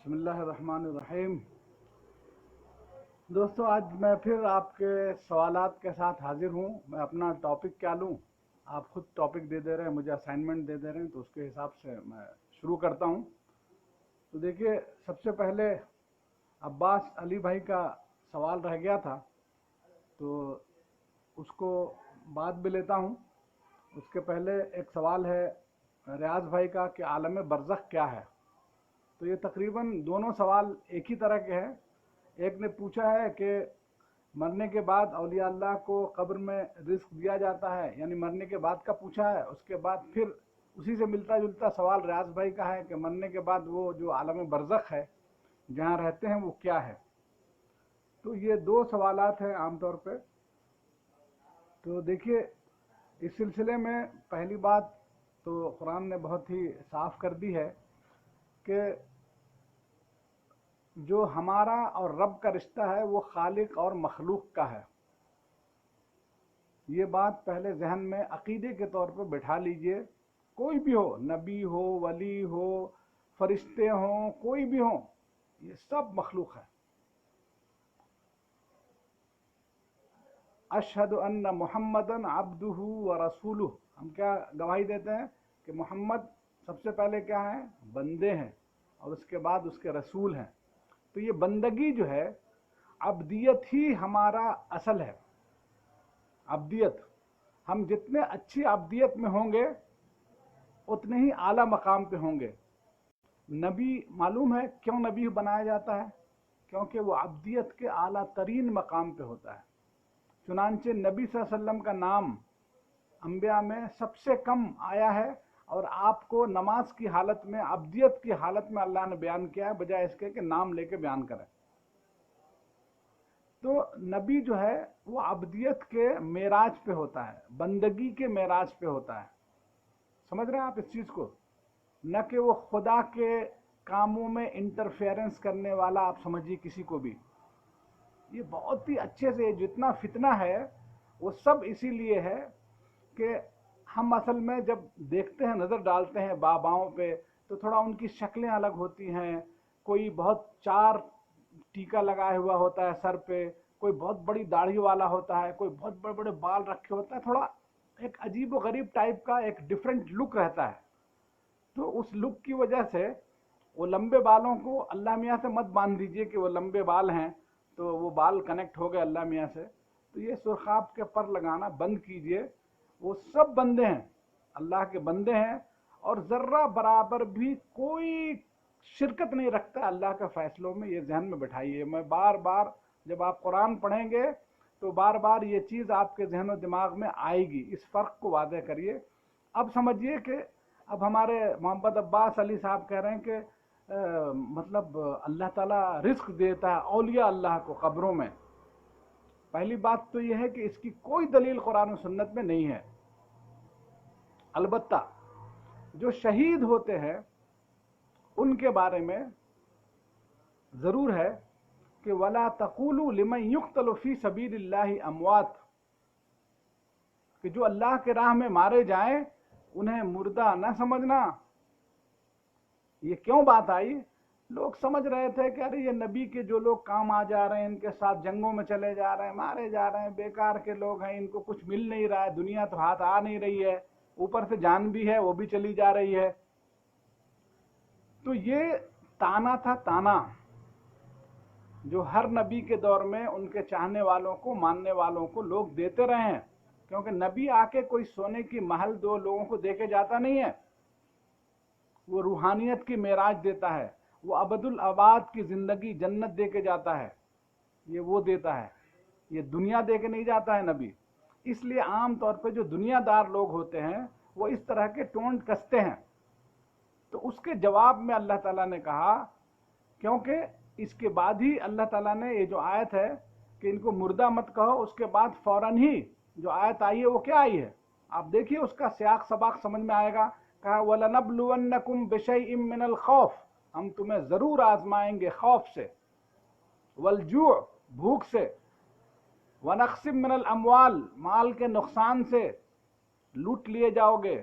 بسم اللہ الرحمن الرحیم۔ دوستو، آج میں پھر آپ کے سوالات کے ساتھ حاضر ہوں۔ میں اپنا ٹاپک کیا لوں؟ آپ خود ٹاپک دے دے رہے ہیں، مجھے اسائنمنٹ دے دے رہے ہیں، تو اس کے حساب سے میں شروع کرتا ہوں۔ تو دیکھیے، سب سے پہلے عباس علی بھائی کا سوال رہ گیا تھا، تو اس کو بعد میں لیتا ہوں۔ اس کے پہلے ایک سوال ہے ریاض بھائی کا کہ عالم برزخ کیا ہے؟ تو یہ تقریباً دونوں سوال ایک ہی طرح کے ہیں۔ ایک نے پوچھا ہے کہ مرنے کے بعد اولیاء اللہ کو قبر میں رزق دیا جاتا ہے، یعنی مرنے کے بعد کا پوچھا ہے۔ اس کے بعد پھر اسی سے ملتا جلتا سوال ریاض بھائی کا ہے کہ مرنے کے بعد وہ جو عالم برزخ ہے جہاں رہتے ہیں وہ کیا ہے؟ تو یہ دو سوالات ہیں عام طور پہ۔ تو دیکھیے، اس سلسلے میں پہلی بات تو قرآن نے بہت ہی صاف کر دی ہے کہ جو ہمارا اور رب کا رشتہ ہے وہ خالق اور مخلوق کا ہے۔ یہ بات پہلے ذہن میں عقیدے کے طور پر بٹھا لیجئے۔ کوئی بھی ہو، نبی ہو، ولی ہو، فرشتے ہوں، کوئی بھی ہوں، یہ سب مخلوق ہے۔ اشہد ان محمدن عبدہ و رسولہ، ہم کیا گواہی دیتے ہیں کہ محمد سب سے پہلے کیا ہیں؟ بندے ہیں، اور اس کے بعد اس کے رسول ہیں۔ تو یہ بندگی جو ہے، عبدیت ہی ہمارا اصل ہے۔ عبدیت، ہم جتنے اچھی عبدیت میں ہوں گے اتنے ہی اعلیٰ مقام پہ ہوں گے۔ نبی معلوم ہے کیوں نبی بنایا جاتا ہے؟ کیونکہ وہ عبدیت کے اعلیٰ ترین مقام پہ ہوتا ہے۔ چنانچہ نبی صلی اللہ علیہ وسلم کا نام انبیاء میں سب سے کم آیا ہے، اور آپ کو نماز کی حالت میں، عبدیت کی حالت میں اللہ نے بیان کیا ہے، بجائے اس کے کہ نام لے کے بیان کریں۔ تو نبی جو ہے وہ عبدیت کے معراج پہ ہوتا ہے، بندگی کے معراج پہ ہوتا ہے۔ سمجھ رہے ہیں آپ اس چیز کو؟ نہ کہ وہ خدا کے کاموں میں انٹرفیئرنس کرنے والا، آپ سمجھیے کسی کو بھی۔ یہ بہت ہی اچھے سے جتنا فتنہ ہے وہ سب اسی لیے ہے کہ ہم اصل میں جب دیکھتے ہیں، نظر ڈالتے ہیں باباؤں پہ، تو تھوڑا ان کی شکلیں الگ ہوتی ہیں۔ کوئی بہت چار ٹیکا لگایا ہوا ہوتا ہے سر پہ، کوئی بہت بڑی داڑھی والا ہوتا ہے، کوئی بہت بڑے بڑے بال رکھے ہوتا ہے، تھوڑا ایک عجیب و غریب ٹائپ کا ایک ڈیفرنٹ لک رہتا ہے۔ تو اس لک کی وجہ سے وہ لمبے بالوں کو اللہ میاں سے مت باندھ دیجئے کہ وہ لمبے بال ہیں تو وہ بال کنیکٹ ہو گئے اللہ میاں سے۔ تو یہ سرخاب کے پر لگانا بند کیجئے۔ وہ سب بندے ہیں، اللہ کے بندے ہیں، اور ذرہ برابر بھی کوئی شرکت نہیں رکھتا اللہ کے فیصلوں میں۔ یہ ذہن میں بٹھائیے۔ میں بار بار جب آپ قرآن پڑھیں گے تو بار بار یہ چیز آپ کے ذہن و دماغ میں آئے گی۔ اس فرق کو واضح کریے۔ اب سمجھیے کہ اب ہمارے محمد عباس علی صاحب کہہ رہے ہیں کہ مطلب اللہ تعالیٰ رزق دیتا ہے اولیاء اللہ کو قبروں میں۔ پہلی بات تو یہ ہے کہ اس کی کوئی دلیل قرآن و سنت میں نہیں ہے۔ البتہ جو شہید ہوتے ہیں ان کے بارے میں ضرور ہے کہ وَلَا تَقُولُوا لِمَنْ يُقْتَلُ فِي سَبِيلِ اللَّهِ أَمْوَاتٌ، کہ جو اللہ کے راہ میں مارے جائیں انہیں مردہ نہ سمجھنا۔ یہ کیوں بات آئی؟ لوگ سمجھ رہے تھے کہ ارے یہ نبی کے جو لوگ کام آ جا رہے ہیں، ان کے ساتھ جنگوں میں چلے جا رہے ہیں، مارے جا رہے ہیں، بیکار کے لوگ ہیں، ان کو کچھ مل نہیں رہا ہے، دنیا تو ہاتھ آ نہیں رہی ہے، اوپر سے جان بھی ہے وہ بھی چلی جا رہی ہے۔ تو یہ تانا تھا، تانا جو ہر نبی کے دور میں ان کے چاہنے والوں کو، ماننے والوں کو لوگ دیتے رہے ہیں۔ کیونکہ نبی آ کے کوئی سونے کی محل دو لوگوں کو دے کے جاتا نہیں ہے، وہ روحانیت کی معراج دیتا ہے، وہ ابد الاباد کی زندگی جنت دے کے جاتا ہے، یہ وہ دیتا ہے، یہ دنیا دے کے نہیں جاتا ہے نبی۔ اس لیے عام طور پہ جو دنیا دار لوگ ہوتے ہیں وہ اس طرح کے ٹونٹ کستے ہیں۔ تو اس کے جواب میں اللہ تعالیٰ نے کہا، کیونکہ اس کے بعد ہی اللہ تعالیٰ نے یہ جو آیت ہے کہ ان کو مردہ مت کہو، اس کے بعد فوراً ہی جو آیت آئی ہے وہ کیا آئی ہے؟ آپ دیکھیے، اس کا سیاق سباق سمجھ میں آئے گا۔ کہا وَلَنَبْلُوَنَّكُمْ بِشَيْءٍ مِّنَ الْخَوْفِ، ہم تمہیں ضرور آزمائیں گے خوف سے، وَالْجُوعِ بھوک سے، وَنَقْصٍ مِّنَ الْأَمْوَالِ مال کے نقصان سے، لوٹ لیے جاؤ گے،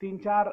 3-4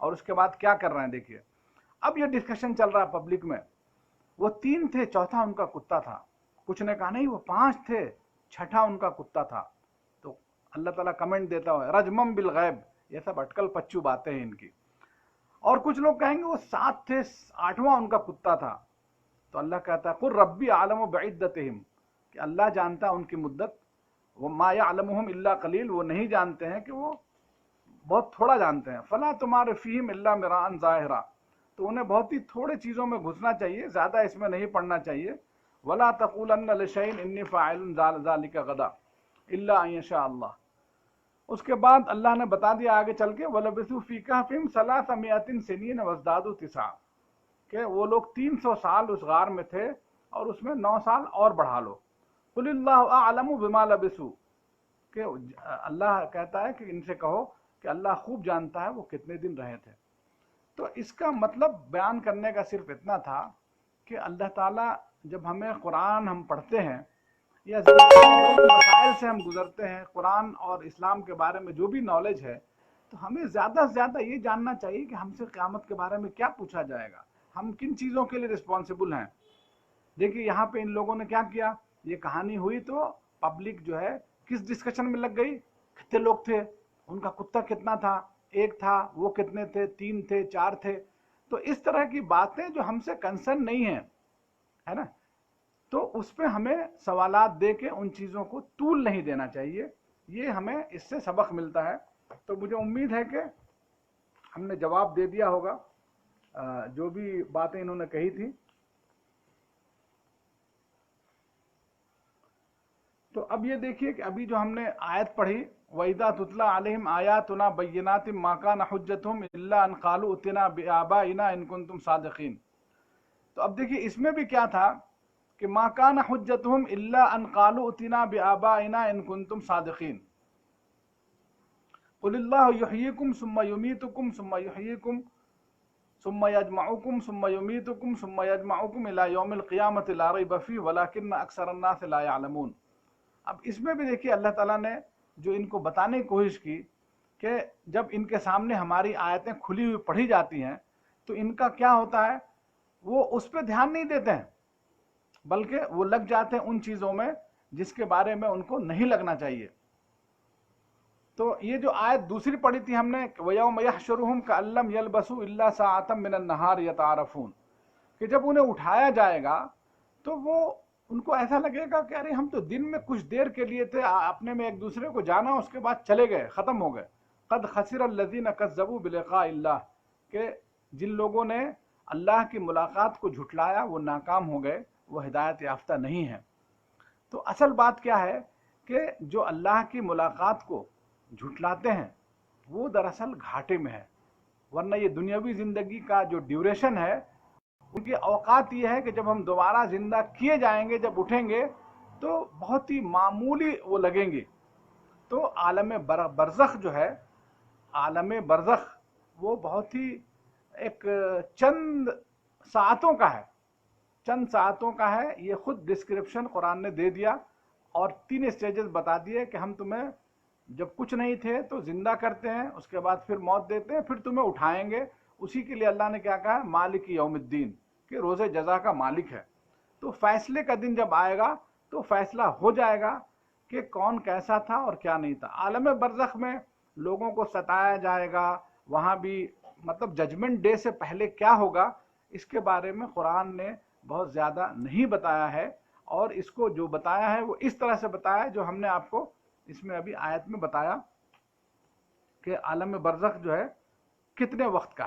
اور اس کے بعد کیا کر رہے ہیں دیکھیے. اب یہ ڈسکشن چل رہا ہے پبلک میں. وہ 3 تھے، چوتھا ان کا کتا تھا. کچھ نے کہا نہیں وہ 5 تھے، چھٹا ان کا کتا تھا. تو اللہ تعالیٰ کمنٹ دیتا ہوا رجمم بالغیب. یہ سب اٹکل پچو باتیں ہیں ان کی. اور کچھ لوگ کہیں گے وہ 7 تھے، 8واں ان کا کتا تھا. تو اللہ کہتا ہے قل ربی عالم بعدتہم، کہ اللہ جانتا ہے ان کی مدت. وما یعلمہم الا قلیل، وہ نہیں جانتے ہیں کہ وہ بہت تھوڑا جانتے ہیں. فلا تمار فیہم الا مراء ظاہرا، تو انہیں بہت ہی تھوڑے چیزوں میں گھسنا چاہیے، زیادہ اس میں نہیں پڑھنا چاہیے. ولا تقولن لشیء انی فاعل ذلک غدا الا ان یشاء اللہ. اس کے بعد اللہ نے بتا دیا آگے چل کے وَلَبِثُوا فِي كَهْفِهِمْ 300 سِنِينَ وَازْدَادُوا تِسْعًا، کہ وہ لوگ 300 سال اس غار میں تھے اور اس میں 9 سال اور بڑھا لو. قُلِ اللَّهُ أَعْلَمُ بِمَا لَبِثُوا، کہ اللہ کہتا ہے کہ ان سے کہو کہ اللہ خوب جانتا ہے وہ کتنے دن رہے تھے. تو اس کا مطلب بیان کرنے کا صرف اتنا تھا کہ اللہ تعالیٰ جب ہمیں قرآن ہم پڑھتے ہیں یا مسائل سے ہم گزرتے ہیں، قرآن اور اسلام کے بارے میں جو بھی نالج ہے، تو ہمیں زیادہ سے زیادہ یہ جاننا چاہیے کہ ہم سے قیامت کے بارے میں کیا پوچھا جائے گا، ہم کن چیزوں کے لیے رسپانسیبل ہیں. دیکھیے یہاں پہ ان لوگوں نے کیا کیا، یہ کہانی ہوئی تو پبلک جو ہے کس ڈسکشن میں لگ گئی، کتنے لوگ تھے، ان کا کتا کتنا تھا، 1 تھا، وہ کتنے تھے، 3 تھے، 4 تھے. تو اس طرح کی باتیں جو ہم سے کنسرن نہیں ہیں، ہے نا، تو اس پہ ہمیں سوالات دے کے ان چیزوں کو طول نہیں دینا چاہیے. یہ ہمیں اس سے سبق ملتا ہے. تو مجھے امید ہے کہ ہم نے جواب دے دیا ہوگا جو بھی باتیں انہوں نے کہی تھی. تو اب یہ دیکھیے کہ ابھی جو ہم نے آیت پڑھی وَإِذَا تُتْلَىٰ عَلَيْهِمْ آيَاتُنَا بَيِّنَاتٍ مَا كَانَ حُجَّتُهُمْ إِلَّا أَنْ قَالُوا ائْتِنَا بِآبَائِنَا إِن كُنتُمْ صَادِقِينَ. تو اب دیکھیے اس میں بھی کیا تھا کہ مَا كَانَ حُجَّتُهُمْ إِلَّا أَنْ قَالُوا ائْتِنَا بِآبَائِنَا إِن كُنتُمْ صَادِقِينَ. قُلِ اللَّهُ يُحْيِيكُمْ ثُمَّ يُمِيتُكُمْ ثُمَّ يُحْيِيكُمْ ثُمَّ يَجْمَعُكُمْ ثُمَّ يُمِيتُكُمْ ثُمَّ يَجْمَعُكُمْ إِلَىٰ يَوْمِ الْقِيَامَةِ لَا رَيْبَ فِيهِ وَلَٰكِنَّ أَكْثَرَ النَّاسِ لَا يَعْلَمُونَ. اب اس میں بھی دیکھیے اللہ تعالیٰ نے جو ان کو بتانے کی کوشش کی کہ جب ان کے سامنے ہماری آیتیں کھلی ہوئی پڑھی جاتی ہیں تو ان کا کیا ہوتا ہے، وہ اس پہ دھیان نہیں دیتے ہیں، بلکہ وہ لگ جاتے ہیں ان چیزوں میں جس کے بارے میں ان کو نہیں لگنا چاہیے. تو یہ جو آیت دوسری پڑھی تھی ہم نے وَيَوْمَ يَحْشُرُهُمْ كَأَن لَّمْ يَلْبَثُوا إِلَّا سَاعَةً مِّنَ النَّهَارِ يَتَعَارَفُونَ، کہ جب انہیں اٹھایا جائے گا تو وہ ان کو ایسا لگے گا کہ ارے ہم تو دن میں کچھ دیر کے لیے تھے، اپنے میں ایک دوسرے کو جانا، اس کے بعد چلے گئے، ختم ہو گئے. قد خسر الذین کذبوا بلقاء اللہ، کہ جن لوگوں نے اللہ کی ملاقات کو جھٹلایا وہ ناکام ہو گئے، وہ ہدایت یافتہ نہیں ہیں. تو اصل بات کیا ہے کہ جو اللہ کی ملاقات کو جھٹلاتے ہیں وہ دراصل گھاٹے میں ہے، ورنہ یہ دنیاوی زندگی کا جو ڈیوریشن ہے ان کی اوقات یہ ہے کہ جب ہم دوبارہ زندہ کیے جائیں گے، جب اٹھیں گے تو بہت ہی معمولی وہ لگیں گے. تو عالم برزخ جو ہے، عالم برزخ وہ بہت ہی ایک چند ساعتوں کا ہے، چند ساعتوں کا ہے. یہ خود ڈسکرپشن قرآن نے دے دیا اور 3 اسٹیجز بتا دیے کہ ہم تمہیں جب کچھ نہیں تھے تو زندہ کرتے ہیں، اس کے بعد پھر موت دیتے ہیں، پھر تمہیں اٹھائیں گے. اسی کے لیے اللہ نے کیا کہا، مالک یوم الدین، کہ روز جزا کا مالک ہے. تو فیصلے کا دن جب آئے گا تو فیصلہ ہو جائے گا کہ کون کیسا تھا اور کیا نہیں تھا. عالم برزخ میں لوگوں کو ستایا جائے گا، وہاں بھی مطلب ججمنٹ ڈے سے پہلے کیا ہوگا اس کے بارے میں قرآن نے بہت زیادہ نہیں بتایا ہے، اور اس کو جو بتایا ہے وہ اس طرح سے بتایا ہے جو ہم نے آپ کو اس میں ابھی آیت میں بتایا کہ عالم برزخ جو ہے کتنے وقت کا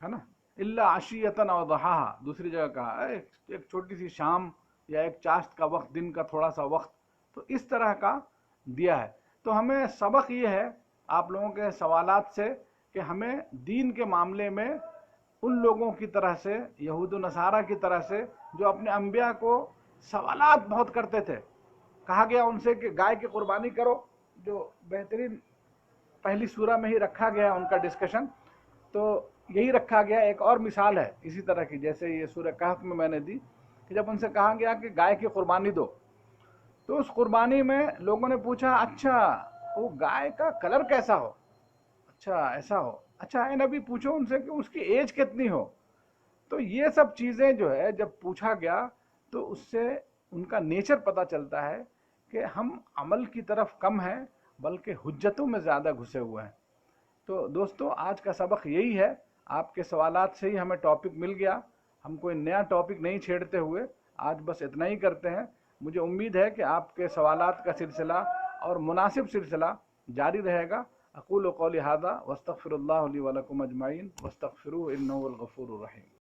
ہے نا. الا عشیۃ او ضحاہا، دوسری جگہ کہا ایک چھوٹی سی شام یا ایک چاشت کا وقت، دن کا تھوڑا سا وقت. تو اس طرح کا دیا ہے. تو ہمیں سبق یہ ہے آپ لوگوں کے سوالات سے کہ ہمیں دین کے معاملے میں ان لوگوں کی طرح سے، یہود و نصارہ کی طرح سے جو اپنے انبیاء کو سوالات بہت کرتے تھے. کہا گیا ان سے کہ گائے کی قربانی کرو، جو بہترین پہلی سورہ میں ہی رکھا گیا ان کا ڈسکشن. تو یہی رکھا گیا. ایک اور مثال ہے اسی طرح کی جیسے یہ سورہ کہف میں نے دی کہ جب ان سے کہا گیا کہ گائے کی قربانی دو، تو اس قربانی میں لوگوں نے پوچھا اچھا وہ گائے کا کلر کیسا ہو، اچھا ایسا ہو، اچھا اے نبی پوچھو ان سے کہ اس کی ایج کتنی ہو. تو یہ سب چیزیں جو ہے جب پوچھا گیا تو اس سے ان کا نیچر پتہ چلتا ہے کہ ہم عمل کی طرف کم ہیں بلکہ حجتوں میں زیادہ گھسے ہوئے ہیں. تو دوستو آج کا سبق یہی ہے. آپ کے سوالات سے ہی ہمیں ٹاپک مل گیا. ہم کوئی نیا ٹاپک نہیں چھیڑتے ہوئے آج بس اتنا ہی کرتے ہیں. مجھے امید ہے کہ آپ کے سوالات کا سلسلہ اور مناسب سلسلہ جاری رہے گا. اقول قولی ھذا واستغفر اللہ لی ولکم اجمعین واستغفروہ انہ هو الغفور الرحیم.